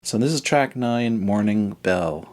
So this is track 9, Morning Bell.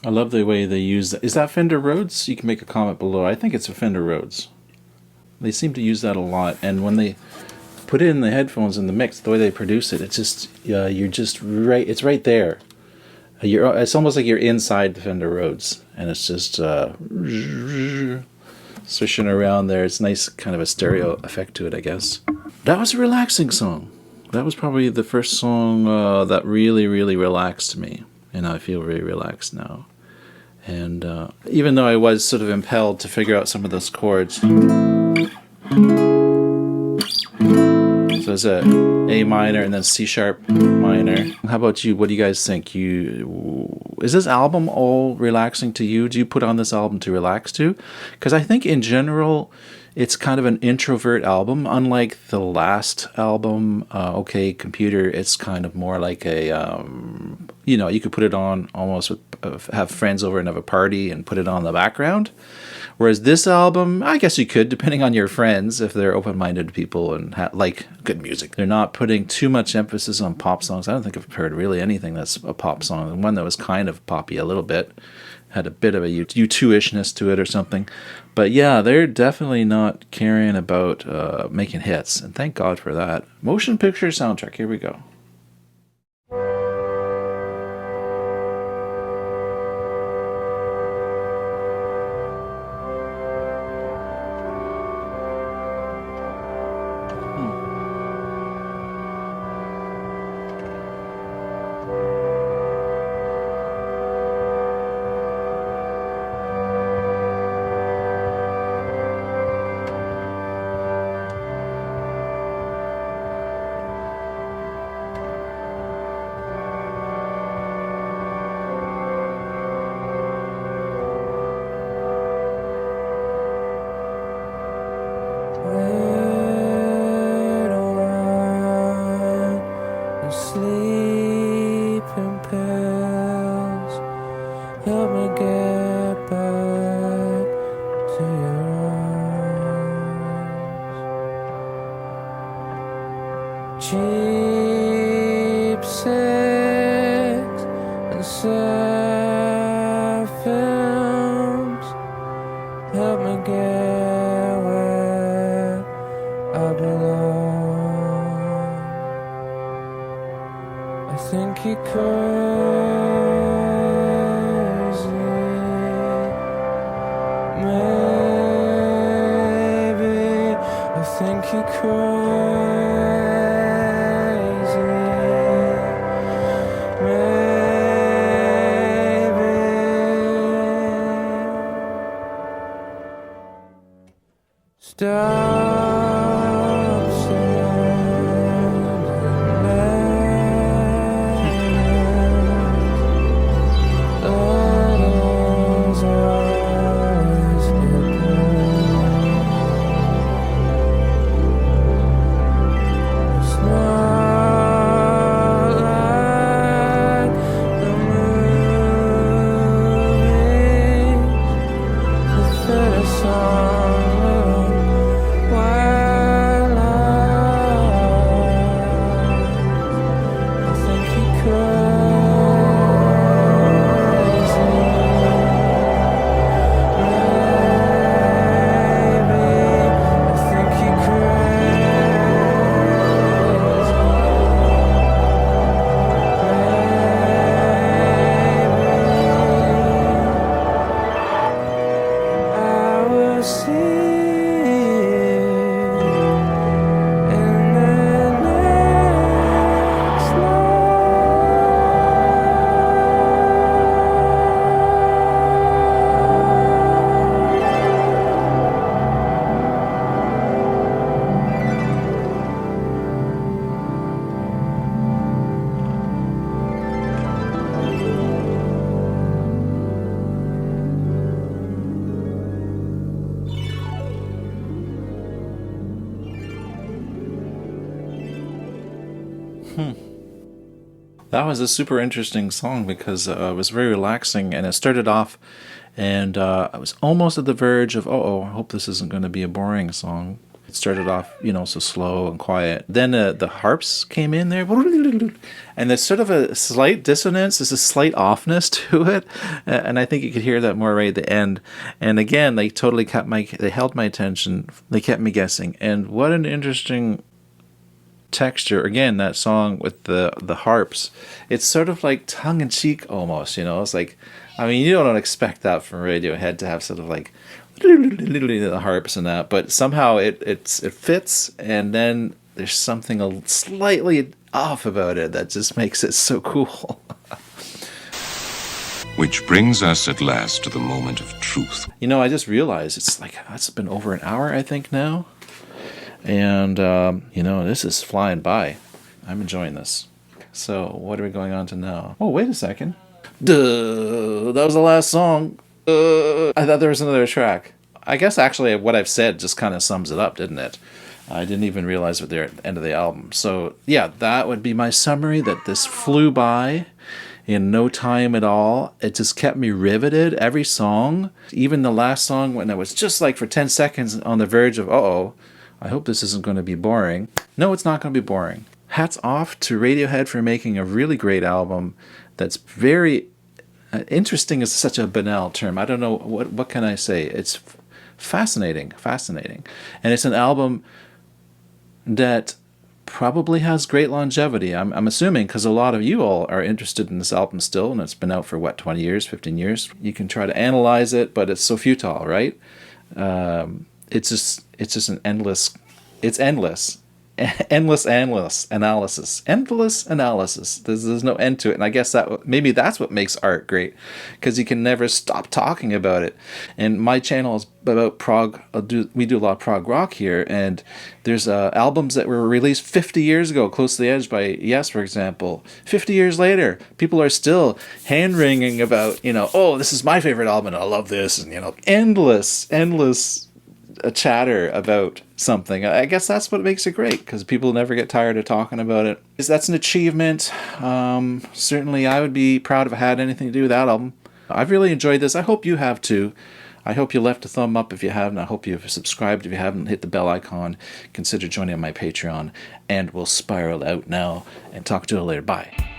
I love the way they use that. Is that Fender Rhodes? You can make a comment below. I think it's a Fender Rhodes. They seem to use that a lot, and when they put it in the headphones in the mix, the way they produce it, it's just you're just right. It's right there. It's almost like you're inside the Fender Rhodes, and it's just swishing around there. It's nice, kind of a stereo effect to it, I guess. That was a relaxing song. That was probably the first song that really, really relaxed me. and I feel very relaxed now. And even though I was sort of impelled to figure out some of those chords, so it's a A minor and then C sharp minor. How about you? What do you guys think? Is this album all relaxing to you? Do you put on this album to relax to? Because I think in general, it's kind of an introvert album. Unlike the last album, OK Computer, it's kind of more like a, you could put it on almost with, have friends over and have a party and put it on in the background. Whereas this album, I guess you could, depending on your friends, if they're open-minded people and like good music. They're not putting too much emphasis on pop songs. I don't think I've heard really anything that's a pop song. The one that was kind of poppy a little bit, had a bit of a U2-ishness to it or something. But yeah, they're definitely not caring about making hits, and thank God for that. Motion picture soundtrack, here we go. That was a super interesting song because it was very relaxing, and it started off, and I was almost at the verge of, I hope this isn't going to be a boring song. It started off, so slow and quiet. Then the harps came in there, and there's sort of a slight dissonance. There's a slight offness to it, and I think you could hear that more right at the end. And again, they totally they held my attention. They kept me guessing. And what an interesting texture. Again, that song with the harps, it's sort of like tongue-in-cheek almost, it's like, you don't expect that from Radiohead to have sort of like the harps and that, but somehow it fits, and then there's something slightly off about it that just makes it so cool. Which brings us at last to the moment of truth. You know, I just realized it's like, that's been over an hour, I think, now. And, you know, this is flying by. I'm enjoying this. So, what are we going on to now? Oh, wait a second. Duh, that was the last song. I thought there was another track. I guess actually what I've said just kind of sums it up, didn't it? I didn't even realize what they're at the end of the album. So, yeah, that would be my summary, that this flew by in no time at all. It just kept me riveted. Every song, even the last song when I was just like for 10 seconds on the verge of, uh-oh, I hope this isn't going to be boring. No, it's not going to be boring. Hats off to Radiohead for making a really great album that's very interesting is such a banal term. I don't know, what can I say? It's fascinating. And it's an album that probably has great longevity. I'm assuming, because a lot of you all are interested in this album still, and it's been out for, 20 years, 15 years? You can try to analyze it, but it's so futile, right? It's just an endless analysis. There's no end to it, and I guess maybe that's what makes art great, because you can never stop talking about it. And my channel is about prog. We do a lot of prog rock here, and there's albums that were released 50 years ago, Close to the Edge by Yes, for example. 50 years later, people are still hand-wringing about, oh, this is my favorite album, and I love this, and endless a chatter about something. I guess that's what makes it great, because people never get tired of talking about it. That's an achievement. Certainly I would be proud if I had anything to do with that album. I've really enjoyed this. I hope you have too. I hope you left a thumb up if you haven't. I hope you've subscribed if you haven't. Hit the bell icon. Consider joining on my Patreon. And we'll spiral out now and talk to you later. Bye.